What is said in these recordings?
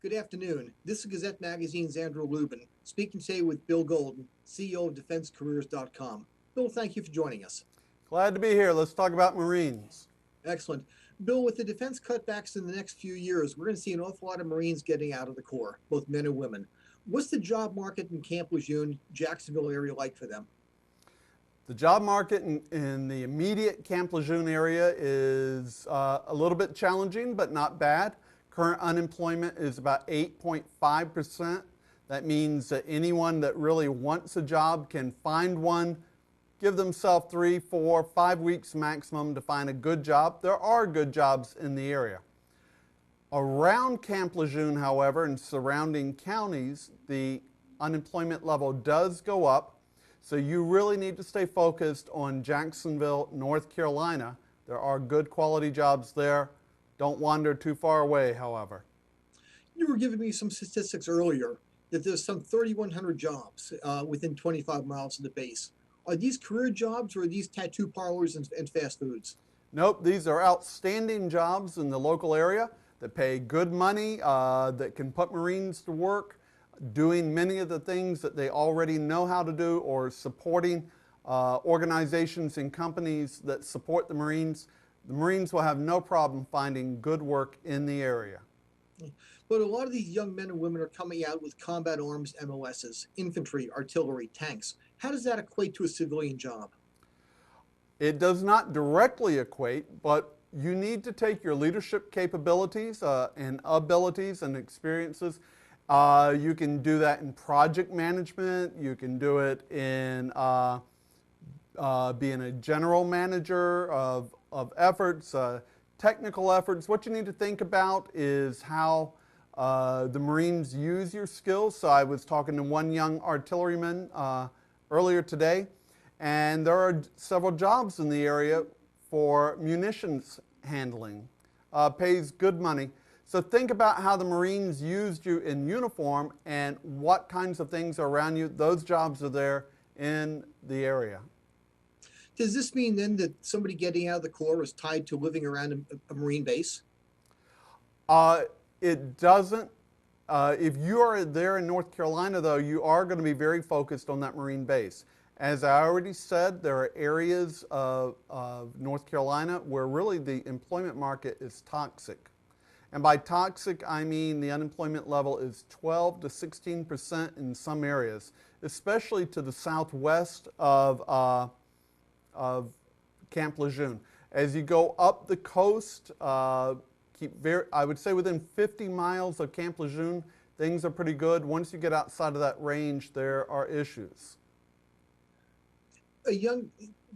Good afternoon. This is Gazette Magazine's Andrew Lubin, speaking today with Bill Golden, CEO of DefenseCareers.com. Bill, thank you for joining us. Glad to be here. Let's talk about Marines. Excellent. Bill, with the defense cutbacks in the next few years, we're going to see an awful lot of Marines getting out of the Corps, both men and women. What's the job market in Camp LeJeune, Jacksonville area like for them? The job market in the immediate Camp LeJeune area is a little bit challenging, but not bad. Current unemployment is about 8.5%. That means that anyone that really wants a job can find one, give themselves 3, 4, 5 weeks maximum to find a good job. There are good jobs in the area. Around Camp LeJeune, however, and surrounding counties, the unemployment level does go up. So you really need to stay focused on Jacksonville, North Carolina. There are good quality jobs there. Don't wander too far away, however. You were giving me some statistics earlier that there's some 3,100 jobs within 25 miles of the base. Are these career jobs or are these tattoo parlors and fast foods? Nope, these are outstanding jobs in the local area that pay good money, that can put Marines to work, doing many of the things that they already know how to do, or supporting organizations and companies that support the Marines. The Marines will have no problem finding good work in the area. But a lot of these young men and women are coming out with combat arms MOSs, infantry, artillery, tanks. How does that equate to a civilian job? It does not directly equate, but you need to take your leadership capabilities and abilities and experiences. You can do that in project management. You can do it in being a general manager of efforts, technical efforts. What you need to think about is how the Marines use your skills. So I was talking to one young artilleryman earlier today, and there are several jobs in the area for munitions handling. Pays good money. So think about how the Marines used you in uniform and what kinds of things are around you. Those jobs are there in the area. Does this mean then that somebody getting out of the Corps is tied to living around a Marine base? It doesn't. If you are there in North Carolina, though, you are going to be very focused on that Marine base. As I already said, there are areas of North Carolina where really the employment market is toxic. And by toxic, I mean the unemployment level is 12 to 16% in some areas, especially to the southwest of Camp LeJeune. As you go up the coast, I would say within 50 miles of Camp LeJeune, things are pretty good. Once you get outside of that range, there are issues.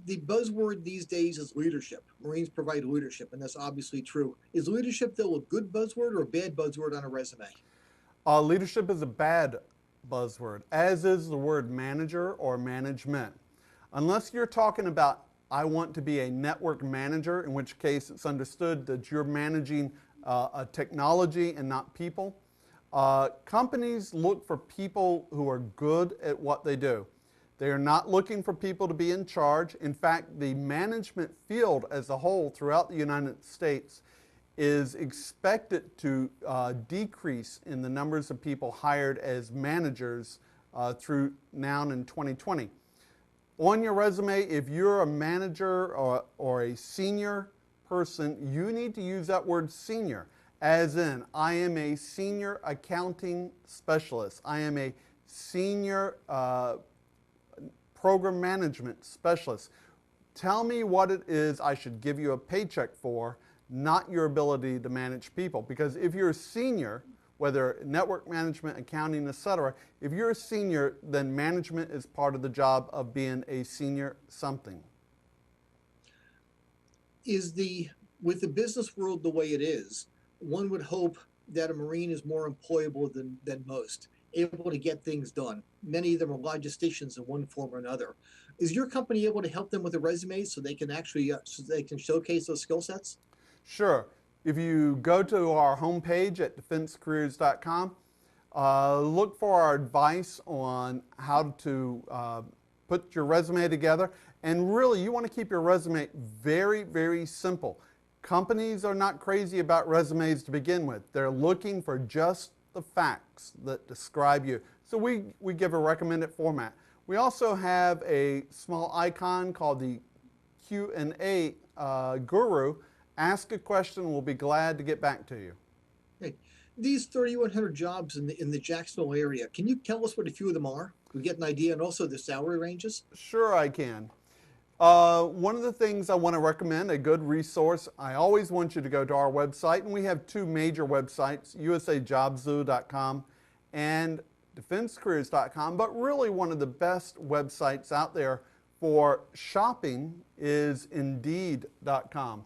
The buzzword these days is leadership. Marines provide leadership, and that's obviously true. Is leadership, though, a good buzzword or a bad buzzword on a resume? Leadership is a bad buzzword, as is the word manager or management. Unless you're talking about, I want to be a network manager, in which case it's understood that you're managing a technology and not people. Companies look for people who are good at what they do. They are not looking for people to be in charge. In fact, the management field as a whole throughout the United States is expected to decrease in the numbers of people hired as managers through now in 2020. On your resume, if you're a manager or a senior person, you need to use that word senior, as in, I am a senior accounting specialist. I am a senior program management specialist. Tell me what it is I should give you a paycheck for, not your ability to manage people. Because if you're a senior, whether network management, accounting, etc., if you're a senior, then management is part of the job of being a senior something. With the business world the way it is, one would hope that a Marine is more employable than most, able to get things done. Many of them are logisticians in one form or another. Is your company able to help them with a resume so they can actually showcase those skill sets? Sure. If you go to our homepage at DefenseCareers.com, look for our advice on how to put your resume together. And really, you want to keep your resume very, very simple. Companies are not crazy about resumes to begin with. They're looking for just the facts that describe you. So we give a recommended format. We also have a small icon called the Q&A guru. Ask a question, we'll be glad to get back to you. Hey, these 3,100 jobs in the Jacksonville area, can you tell us what a few of them are? We get an idea, and also the salary ranges? Sure I can. One of the things I want to recommend, a good resource, I always want you to go to our website, and we have two major websites, usajobzoo.com and defensecareers.com, but really one of the best websites out there for shopping is indeed.com.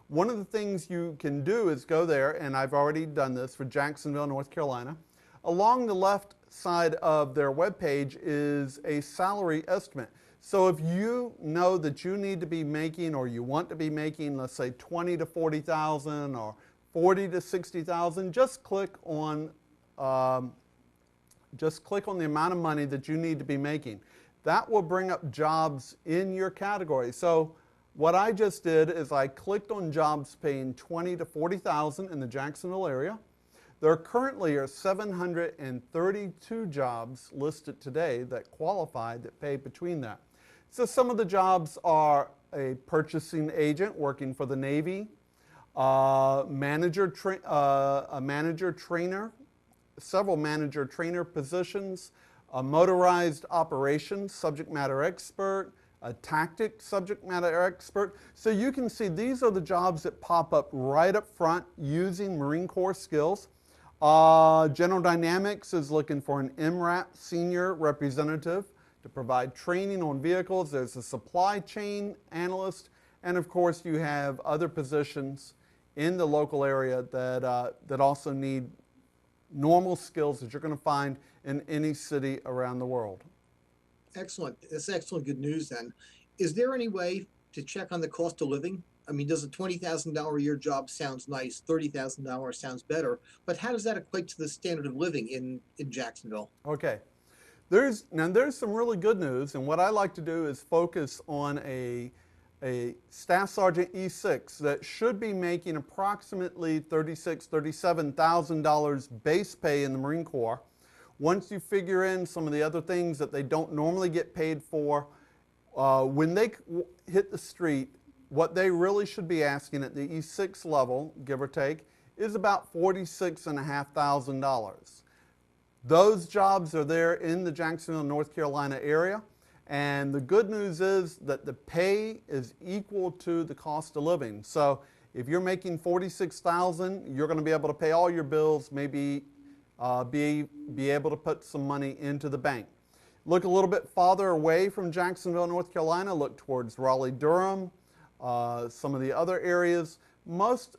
One of the things you can do is go there, and I've already done this for Jacksonville, North Carolina. Along the left side of their webpage is a salary estimate. So if you know that you need to be making, or you want to be making, let's say 20 to 40,000 or 40 to 60,000, just click on the amount of money that you need to be making. That will bring up jobs in your category. So what I just did is I clicked on jobs paying 20 to 40,000 in the Jacksonville area. There currently are 732 jobs listed today that qualify, that pay between that. So some of the jobs are a purchasing agent working for the Navy, a manager trainer, several manager trainer positions, a motorized operations subject matter expert, a tactic subject matter expert. So you can see these are the jobs that pop up right up front using Marine Corps skills. General Dynamics is looking for an MRAP senior representative to provide training on vehicles. There's a supply chain analyst, and of course you have other positions in the local area that also need normal skills that you're going to find in any city around the world. Excellent. That's excellent good news then. Is there any way to check on the cost of living? I mean, does a $20,000 a year job sounds nice, $30,000 sounds better, but how does that equate to the standard of living in Jacksonville? Okay. There's some really good news, and what I like to do is focus on a Staff Sergeant E6 that should be making approximately $36,000, $37,000 base pay in the Marine Corps. Once you figure in some of the other things that they don't normally get paid for, when they hit the street, what they really should be asking at the E6 level, give or take, is about $46,500. Those jobs are there in the Jacksonville, North Carolina area, and the good news is that the pay is equal to the cost of living. So if you're making $46,000, you're going to be able to pay all your bills, maybe be able to put some money into the bank. Look a little bit farther away from Jacksonville, North Carolina, look towards Raleigh-Durham, some of the other areas. Most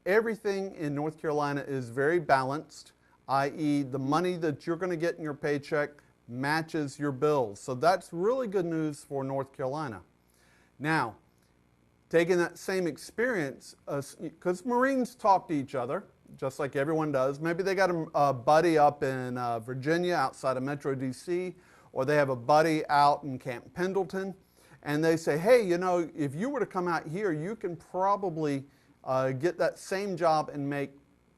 everything in North Carolina is very balanced, i.e. the money that you're going to get in your paycheck matches your bills. So that's really good news for North Carolina. Now, taking that same experience, because Marines talk to each other, just like everyone does. Maybe they got a buddy up in Virginia outside of Metro DC, or they have a buddy out in Camp Pendleton, and they say, hey, you know, if you were to come out here, you can probably get that same job and make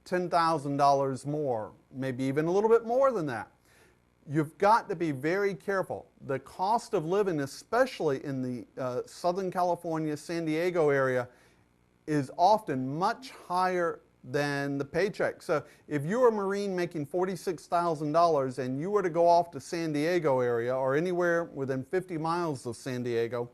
$10,000 more, maybe even a little bit more than that. You've got to be very careful. The cost of living, especially in the Southern California, San Diego area, is often much higher than the paycheck. So if you're a Marine making $46,000 and you were to go off to San Diego area or anywhere within 50 miles of San Diego,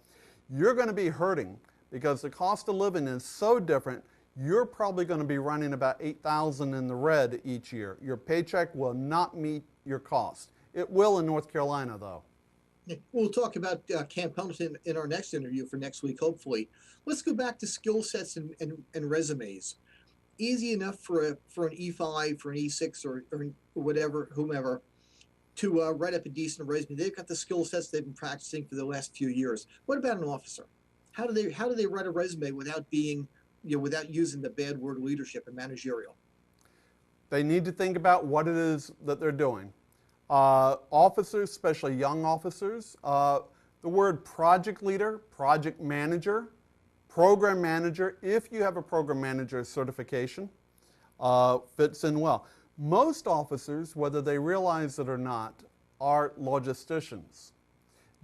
you're going to be hurting because the cost of living is so different. You're probably going to be running about $8,000 in the red each year. Your paycheck will not meet your cost. It will in North Carolina, though. We'll talk about Camp Pendleton in our next interview for next week, hopefully. Let's go back to skill sets and resumes. Easy enough for an E5, for an E6, or whatever, whomever, to write up a decent resume. They've got the skill sets they've been practicing for the last few years. What about an officer? How do they write a resume without being, without using the bad word leadership and managerial? They need to think about what it is that they're doing. Officers, especially young officers, the word project leader, project manager, program manager, if you have a program manager certification, fits in well. Most officers, whether they realize it or not, are logisticians.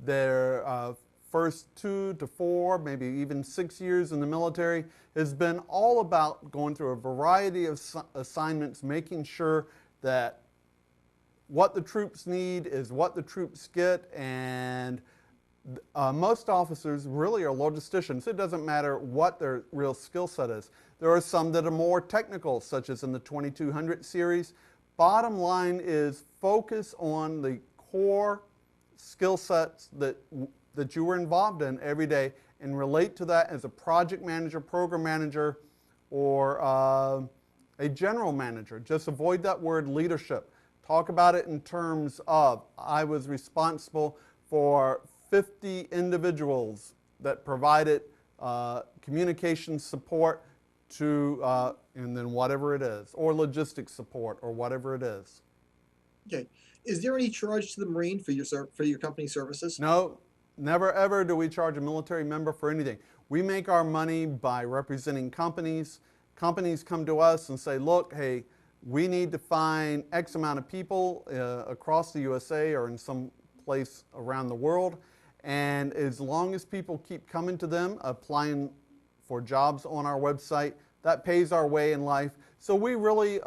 Their first 2 to 4, maybe even 6 years in the military has been all about going through a variety of assignments, making sure that what the troops need is what the troops get, and most officers really are logisticians. It doesn't matter what their real skill set is. There are some that are more technical, such as in the 2200 series. Bottom line is focus on the core skill sets that you were involved in every day and relate to that as a project manager, program manager, or a general manager. Just avoid that word leadership. Talk about it in terms of, I was responsible for 50 individuals that provided communication support to, and then whatever it is, or logistics support, or whatever it is. Okay. Is there any charge to the Marine for your company services? No, never ever do we charge a military member for anything. We make our money by representing companies. Companies come to us and say, look, hey, we need to find X amount of people across the USA or in some place around the world. And as long as people keep coming to them, applying for jobs on our website, that pays our way in life. So we really,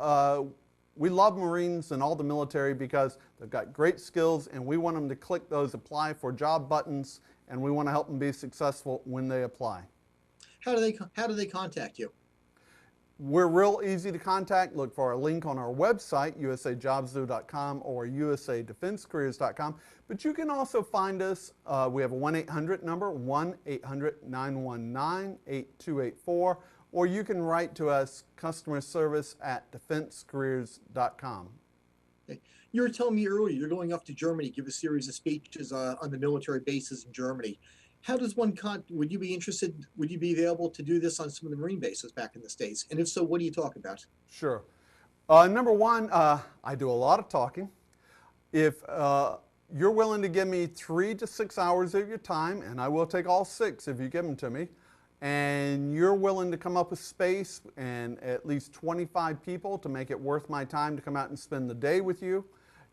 we love Marines and all the military because they've got great skills, and we want them to click those apply for job buttons, and we want to help them be successful when they apply. How do they contact you? We're real easy to contact. Look for a link on our website, usajobsdo.com or usadefensecareers.com. But you can also find us. We have a 1-800 number, 1-800-919-8284, or you can write to us, customer service at defensecareers.com. Okay. You were telling me earlier you're going off to Germany to give a series of speeches on the military bases in Germany. How does one would you be interested, would you be available to do this on some of the Marine bases back in the States? And if so, what do you talk about? Sure. Number one, I do a lot of talking. If you're willing to give me 3 to 6 hours of your time, and I will take all 6 if you give them to me, and you're willing to come up with space and at least 25 people to make it worth my time to come out and spend the day with you,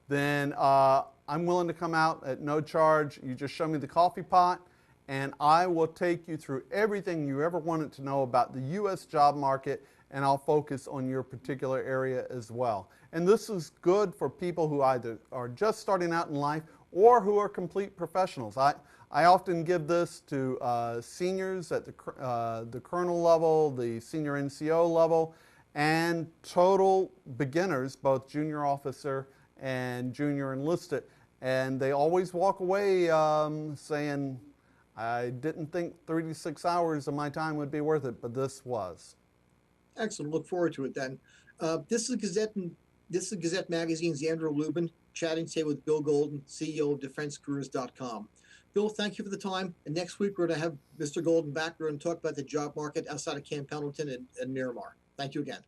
then I'm willing to come out at no charge. You just show me the coffee pot, and I will take you through everything you ever wanted to know about the U.S. job market, and I'll focus on your particular area as well. And this is good for people who either are just starting out in life or who are complete professionals. I often give this to seniors at the colonel level, the senior NCO level, and total beginners, both junior officer and junior enlisted. And they always walk away saying, I didn't think 3 to 6 hours of my time would be worth it, but this was. Excellent. Look forward to it then. This is Gazette Magazine's Andrew Lubin, chatting today with Bill Golden, CEO of DefenseCareers.com. Bill, thank you for the time. And next week, we're going to have Mr. Golden back. We're going to talk about the job market outside of Camp Pendleton and Miramar. Thank you again.